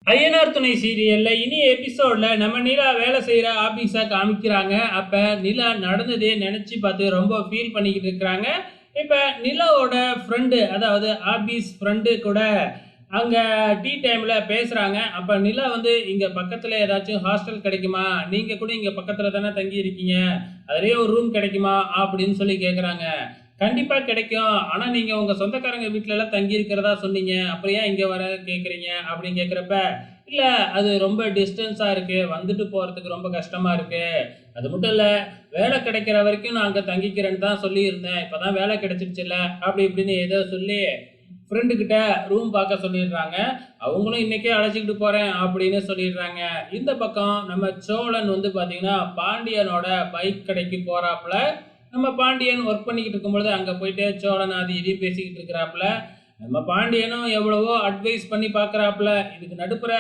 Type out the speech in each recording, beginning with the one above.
ஐயனார் துணை சீரியல்ல இனி எபிசோட்ல நம்ம நிலா வேலை செய்யற ஆபீஸா காமிக்கிறாங்க. அப்ப நிலா நடந்ததே நினைச்சு பார்த்து ரொம்ப ஃபீல் பண்ணிக்கிட்டு இருக்கிறாங்க. இப்ப நிலாவோட ஃப்ரெண்டு, அதாவது ஆபீஸ் ஃப்ரெண்டு கூட அங்க டீ டைம்ல பேசுறாங்க. அப்ப நிலா வந்து இங்க பக்கத்துல ஏதாச்சும் ஹாஸ்டல் கிடைக்குமா, நீங்க கூட இங்க பக்கத்துல தானே தங்கி இருக்கீங்க, அதுலயே ஒரு ரூம் கிடைக்குமா அப்படின்னு சொல்லி கேக்குறாங்க. கண்டிப்பா கிடைக்கும். ஆனா நீங்க உங்க சொந்தக்காரங்க வீட்ல எல்லாம் தங்கி இருக்கிறதா சொன்னீங்க. அப்புறம் ஏன் இங்க வர கேட்குறீங்க? அப்படின்னு கேட்கிறப்ப, இல்ல அது ரொம்ப டிஸ்டன்ஸா இருக்கு. வந்துட்டு போறதுக்கு ரொம்ப கஷ்டமா இருக்கு. அது மட்டும் இல்ல, வேலை கிடைக்கிற வரைக்கும் நான் அங்க தங்கிக்கிறேன்னு தான் சொல்லியிருந்தேன். இப்பதான் வேலை கிடைச்சிருச்சுல்ல, அப்படி இப்படின்னு ஏதோ சொல்லி ஃப்ரெண்டு கிட்ட ரூம் பார்க்க சொல்லிடுறாங்க. அவங்களும் இன்னைக்கே அழைச்சிக்கிட்டு போறேன் அப்படின்னு சொல்லிடுறாங்க. இந்த பக்கம் நம்ம சோழன் வந்து பார்த்தீங்கன்னா, பாண்டியனோட பைக் கடைக்கு போறாப்புல. நம்ம பாண்டியன் ஒர்க் பண்ணிக்கிட்டு இருக்கும்பொழுது அங்கே போயிட்டு சோழன் அது இதையும் பேசிக்கிட்டு இருக்கிறாப்புல. நம்ம பாண்டியனும் எவ்வளவோ அட்வைஸ் பண்ணி பார்க்குறாப்புல. இதுக்கு நடுப்புற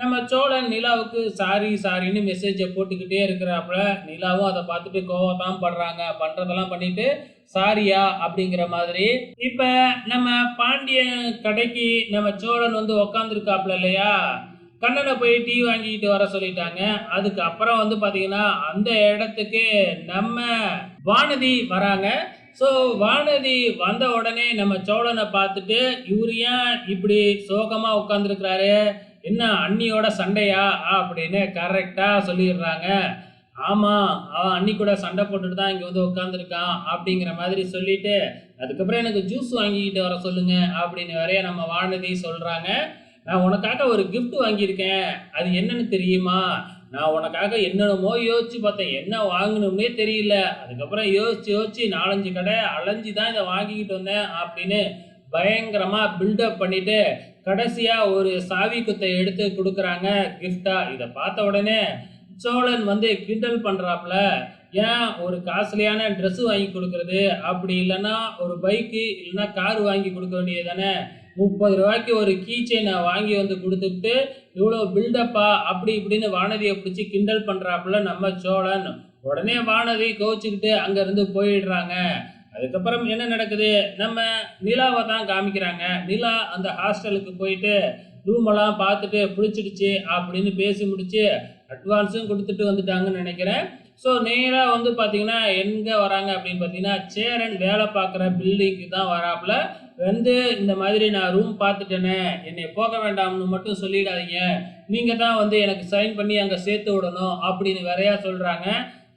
நம்ம சோழன் நிலாவுக்கு சாரி சாரின்னு மெசேஜை போட்டுக்கிட்டே இருக்கிறாப்புல. நிலாவும் அதை பார்த்துட்டு கோவத்தான் படுறாங்க. பண்ணுறதெல்லாம் பண்ணிட்டு சாரியா அப்படிங்கிற மாதிரி. இப்போ நம்ம பாண்டியன் கடைக்கு நம்ம சோழன் வந்து உக்காந்துருக்காப்புல இல்லையா, கண்ணனை போய் டீ வாங்கிட்டு வர சொல்லிட்டாங்க. அதுக்கு அப்புறம் வந்து பார்த்தீங்கன்னா அந்த இடத்துக்கு நம்ம வானதி வராங்க. ஸோ வானதி வந்த உடனே நம்ம சோழனை பார்த்துட்டு, இவரு ஏன் இப்படி சோகமா உட்காந்துருக்கிறாரு, என்ன அண்ணியோட சண்டையா அப்படின்னு கரெக்டாக சொல்லிடுறாங்க. ஆமாம், அவன் அண்ணி கூட சண்டை போட்டுட்டு தான் இங்கே வந்து உட்காந்துருக்கான் அப்படிங்கிற மாதிரி சொல்லிட்டு, அதுக்கப்புறம் எனக்கு ஜூஸ் வாங்கிக்கிட்டு வர சொல்லுங்க அப்படின்னு வரைய நம்ம வானதி சொல்கிறாங்க. நான் உனக்காக ஒரு gift வாங்கியிருக்கேன், அது என்னன்னு தெரியுமா? நான் உனக்காக என்னென்னமோ யோசிச்சு பார்த்தேன், என்ன வாங்கணும்னே தெரியல. அதுக்கப்புறம் யோசிச்சு யோசிச்சு 4 கடை அலைஞ்சு தான் இதை வாங்கிக்கிட்டு வந்தேன் அப்படின்னு பயங்கரமா பில்டப் பண்ணிட்டு கடைசியா ஒரு சாவி குத்தை எடுத்து கொடுக்குறாங்க கிஃப்டா. இதை பார்த்த உடனே சோழன் வந்து கிண்டல் பண்றாப்புல. ஏன் ஒரு காஸ்ட்லியான ட்ரெஸ் வாங்கி கொடுக்கறது, அப்படி இல்லைன்னா ஒரு பைக்கு இல்லைன்னா கார் வாங்கி கொடுக்க வேண்டியது தானே. 30 ரூபாய்க்கு ஒரு கீ செயினை வாங்கி வந்து கொடுத்துட்டு இவ்வளோ பில்டப்பா அப்படி இப்படின்னு வானதியை பிடிச்சி கிண்டல் பண்றாப்புல நம்ம சோழன். உடனே வானதி கோச்சிக்கிட்டு அங்கேருந்து போயிடுறாங்க. அதுக்கப்புறம் என்ன நடக்குது, நம்ம நிலாவை தான் காமிக்கிறாங்க. நிலா அந்த ஹாஸ்டலுக்கு போயிட்டு ரூமெல்லாம் பார்த்துட்டு பிடிச்சிடுச்சு அப்படின்னு பேசி முடிச்சு அட்வான்ஸும் கொடுத்துட்டு வந்துட்டாங்கன்னு நினைக்கிறேன். ஸோ நேராக வந்து பார்த்தீங்கன்னா எங்கே வராங்க அப்படின்னு பார்த்தீங்கன்னா, சேரன் வேலை பார்க்குற பில்டிங்க்கு தான் வராப்புல. வந்து இந்த மாதிரி நான் ரூம் பார்த்துட்டேனே, என்னை போக வேண்டாம்னு மட்டும் சொல்லிடாதீங்க, நீங்கள் தான் வந்து எனக்கு சைன் பண்ணி அங்கே சேர்த்து விடணும் அப்படின்னு வேறையா சொல்கிறாங்க.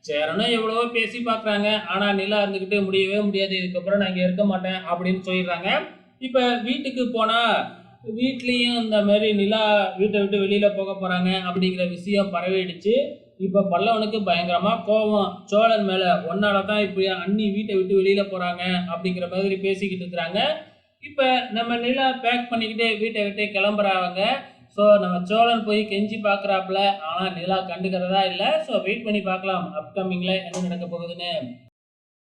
சேரனும் எவ்வளவோ பேசி பார்க்குறாங்க. ஆனால் நிலா இருந்துக்கிட்டே முடியவே முடியாது, இதுக்கப்புறம் நான் இங்கே இருக்க மாட்டேன் அப்படின்னு சொல்லிடுறாங்க. இப்போ வீட்டுக்கு போனால் வீட்லேயும் இந்த மாதிரி நிலா வீட்டை விட்டு வெளியில் போக போகிறாங்க அப்படிங்கிற விஷயம் பரவிடுச்சு. இப்போ பல்லவனுக்கு பயங்கரமாக கோபம் சோழன் மேலே. ஒன்னால தான் இப்போ அண்ணி வீட்டை விட்டு வெளியில் போகிறாங்க அப்படிங்கிற மாதிரி பேசிக்கிட்டு இருக்கிறாங்க. இப்போ நம்ம நிலா பேக் பண்ணிக்கிட்டு வீட்டை விட்டு கிளம்புறாங்க. ஸோ நம்ம சோழன் போய் கெஞ்சி பார்க்குறாப்புல. ஆனால் நிலா கண்டுக்கிறதா இல்லை. ஸோ வெயிட் பண்ணி பார்க்கலாம் அப்கமிங்கில் என்ன நடக்க போகுதுன்னு.